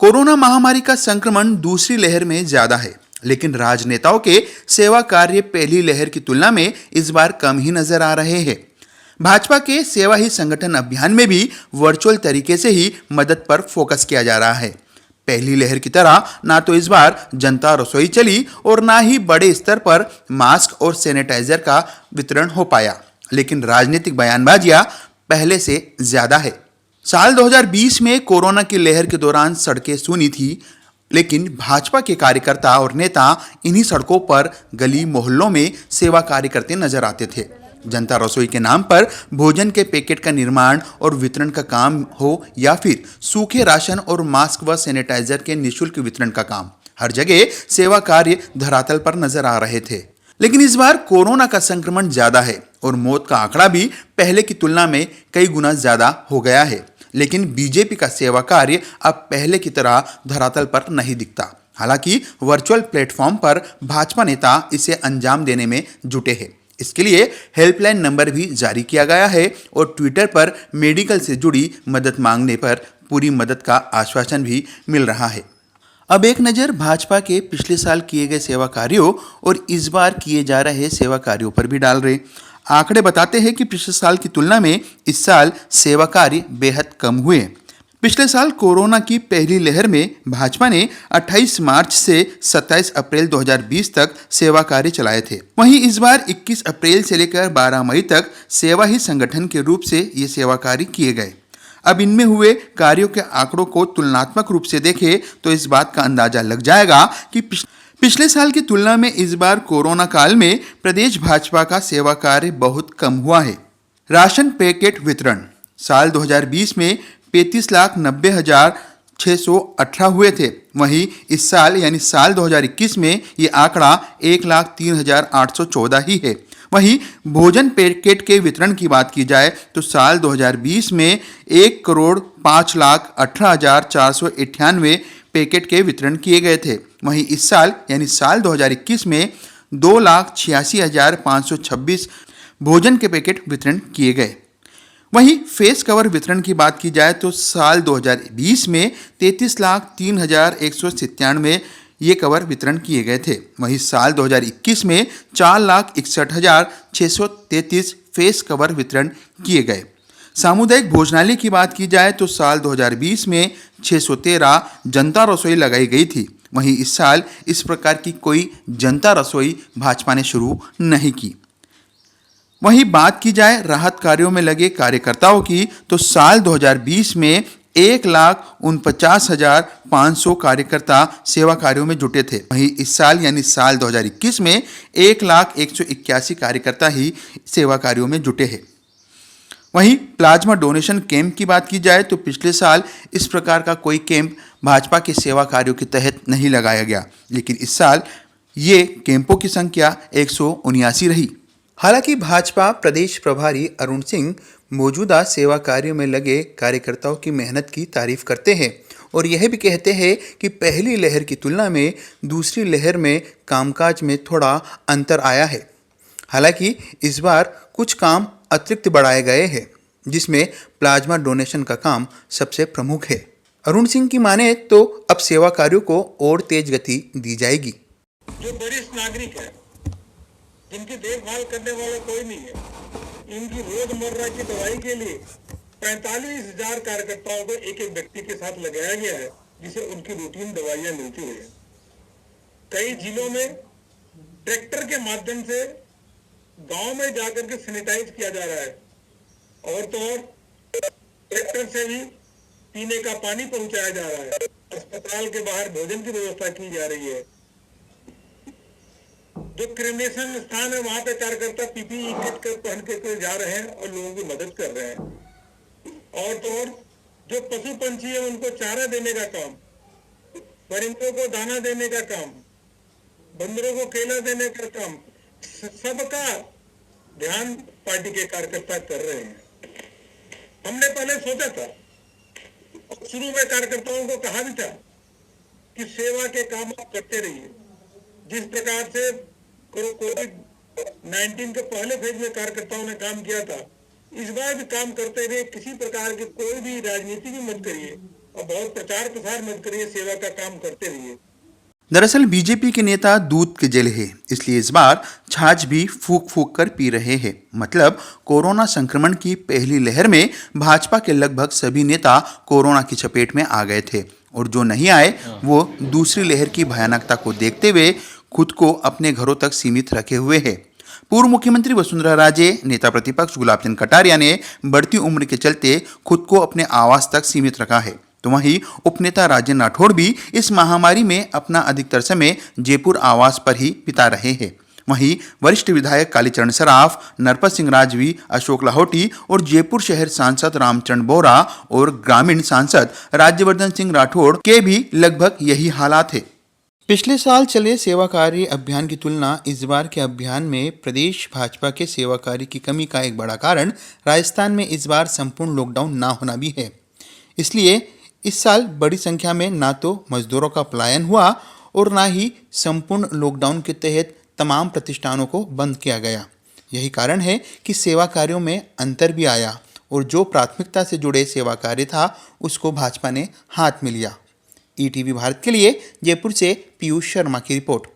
Corona महामारी का संक्रमण दूसरी लहर में ज्यादा है, लेकिन राजनेताओं के सेवा कार्य पहली लहर की तुलना में इस बार कम ही नजर आ रहे हैं। भाजपा के सेवा ही संगठन अभियान में भी वर्चुअल तरीके से ही मदद पर फोकस किया जा रहा है। पहली लहर की तरह ना तो इस बार जनता रसोई चली और ना ही बड़े स्तर पर मास्क और सैनिटाइजर का वितरण हो पाया, लेकिन राजनीतिक बयानबाजियां पहले से ज्यादा है। साल 2020 में कोरोना की लहर के दौरान सड़कें सूनी थी, लेकिन भाजपा के कार्यकर्ता और नेता इन्हीं सड़कों पर गली मोहल्लों में सेवा कार्य करते नजर आते थे। जनता रसोई के नाम पर भोजन के पैकेट का निर्माण और वितरण का काम हो या फिर सूखे राशन और मास्क व सैनिटाइजर के निःशुल्क वितरण का काम, हर जगह सेवा कार्य धरातल पर नजर आ रहे थे। लेकिन इस बार कोरोना का संक्रमण ज्यादा है और मौत का आंकड़ा भी पहले की तुलना में कई गुना ज्यादा हो गया है, लेकिन बीजेपी का सेवा कार्य अब पहले की तरह धरातल पर नहीं दिखता। हालांकि वर्चुअल प्लेटफॉर्म पर भाजपा नेता इसे अंजाम देने में जुटे हैं। इसके लिए हेल्पलाइन नंबर भी जारी किया गया है और ट्विटर पर मेडिकल से जुड़ी मदद मांगने पर पूरी मदद का आश्वासन भी मिल रहा है। अब एक नज़र भाजपा के पिछले साल किए गए सेवा कार्यों और इस बार किए जा रहे सेवा कार्यों पर भी डाल रहे। आंकड़े बताते हैं कि पिछले साल की तुलना में इस साल सेवा कार्य बेहद कम हुए। पिछले साल कोरोना की पहली लहर में भाजपा ने 28 मार्च से 27 अप्रैल 2020 तक सेवा कार्य चलाए थे। वहीं इस बार 21 अप्रैल से लेकर 12 मई तक सेवा ही संगठन के रूप से ये सेवा कार्य किए गए। अब इनमें हुए कार्यों के आंकड़ों को तुलनात्मक रूप से देखें तो इस बात का अंदाजा लग जाएगा कि पिछले साल की तुलना में इस बार कोरोना काल में प्रदेश भाजपा का सेवा कार्य बहुत कम हुआ है। राशन पैकेट वितरण साल 2020 में 35,90,618 हुए थे। वहीं इस साल यानी साल 2021 में ये आंकड़ा 1,03,814 ही है। वहीं भोजन पैकेट के वितरण की बात की जाए तो साल 2020 में 1,05,18,498 पैकेट के वितरण किए गए थे। वहीं इस साल यानी साल 2021 में 2,86,526 भोजन के पैकेट वितरण किए गए। वहीं फेस कवर वितरण की बात की जाए तो साल 2020 में 33,03,197 ये कवर वितरण किए गए थे। वहीं साल 2021 में 4,61,633 फेस कवर वितरण किए गए। सामुदायिक भोजनालय की बात की जाए तो साल 2020 में 613 जनता रसोई लगाई गई थी। वहीं इस साल इस प्रकार की कोई जनता रसोई भाजपा ने शुरू नहीं की। वहीं बात की जाए राहत कार्यों में लगे कार्यकर्ताओं की तो साल 2020 में 1,49,500 कार्यकर्ता सेवा कार्यों में जुटे थे। वहीं इस साल यानी साल 2021 में 1,01,81 कार्यकर्ता ही सेवा कार्यों में जुटे हैं। वहीं प्लाज्मा डोनेशन कैंप की बात की जाए तो पिछले साल इस प्रकार का कोई कैंप भाजपा के सेवा कार्यों के तहत नहीं लगाया गया, लेकिन इस साल ये कैंपों की संख्या 179 रही। हालांकि भाजपा प्रदेश प्रभारी अरुण सिंह मौजूदा सेवा कार्यों में लगे कार्यकर्ताओं की मेहनत की तारीफ करते हैं और यह भी कहते हैं कि पहली लहर की तुलना में दूसरी लहर में कामकाज में थोड़ा अंतर आया है। हालांकि इस बार कुछ काम अतिरिक्त बढ़ाए गए हैं, जिसमें प्लाज्मा डोनेशन का काम सबसे प्रमुख है। अरुण सिंह की माने तो अब सेवा कार्यों को और तेज गति दी जाएगी। जो वरिष्ठ नागरिक है, जिनकी देखभाल करने वाला कोई नहीं है, इनकी रोजमर्रा की दवाई के लिए 45,000 कार्यकर्ताओं को एक एक व्यक्ति के साथ लगाया गया है, जिसे उनकी रूटीन दवाइयां मिलती है। कई जिलों में ट्रैक्टर के माध्यम से गांव में जाकर के सैनिटाइज किया जा रहा है और तो और ट्रैक्टर से भी पीने का पानी पहुंचाया जा रहा है। अस्पताल के बाहर भोजन की व्यवस्था की जा रही है। जो क्रेमेशन स्थान है वहां पे कार्यकर्ता पीपीई किट पहन के जा रहे हैं और लोगों की मदद कर रहे हैं। और तो और जो पशु पंछी है उनको चारा देने का काम, परिंदों को दाना देने का काम, बंदरों को केला देने का काम, सबका ध्यान पार्टी के कार्यकर्ता कर रहे हैं। हमने पहले सोचा था और शुरू में कार्यकर्ताओं को कहा भी था कि सेवा के काम आप करते रहिए। जिस प्रकार से कोविड-19 के पहले फेज में कार्यकर्ताओं ने काम किया था, इस बार भी काम करते रहे। किसी प्रकार की कोई भी राजनीति भी मत करिए, और बहुत प्रचार प्रसार मत करिए, सेवा का काम करते रहिए। दरअसल बीजेपी के नेता दूध के जल है, इसलिए इस बार छाछ भी फूक फूक कर पी रहे हैं। मतलब कोरोना संक्रमण की पहली लहर में भाजपा के लगभग सभी नेता कोरोना की चपेट में आ गए थे और जो नहीं आए वो दूसरी लहर की भयानकता को देखते हुए खुद को अपने घरों तक सीमित रखे हुए हैं। पूर्व मुख्यमंत्री वसुंधरा राजे, नेता प्रतिपक्ष गुलाब चंद कटारिया ने बढ़ती उम्र के चलते खुद को अपने आवास तक सीमित रखा है, तो वहीं उपनेता राजेंद्र राठौड़ भी इस महामारी में अपना अधिकतर समय जयपुर आवास पर ही बिता रहे हैं। वहीं वरिष्ठ विधायक कालीचरण सराफ, नरपत सिंह राजवी, अशोक लाहौटी और जयपुर शहर सांसद रामचंद्र बोरा और ग्रामीण सांसद राज्यवर्धन सिंह राठौड़ के भी लगभग यही हालात है। पिछले साल चले सेवा कार्य अभियान की तुलना इस बार के अभियान में प्रदेश भाजपा के सेवा कार्य की कमी का एक बड़ा कारण राजस्थान में इस बार संपूर्ण लॉकडाउन ना होना भी है। इसलिए इस साल बड़ी संख्या में ना तो मजदूरों का पलायन हुआ और ना ही संपूर्ण लॉकडाउन के तहत तमाम प्रतिष्ठानों को बंद किया गया। यही कारण है कि सेवा कार्यों में अंतर भी आया और जो प्राथमिकता से जुड़े सेवा कार्य था उसको भाजपा ने हाथ में लिया। ईटीवी भारत के लिए जयपुर से पीयूष शर्मा की रिपोर्ट।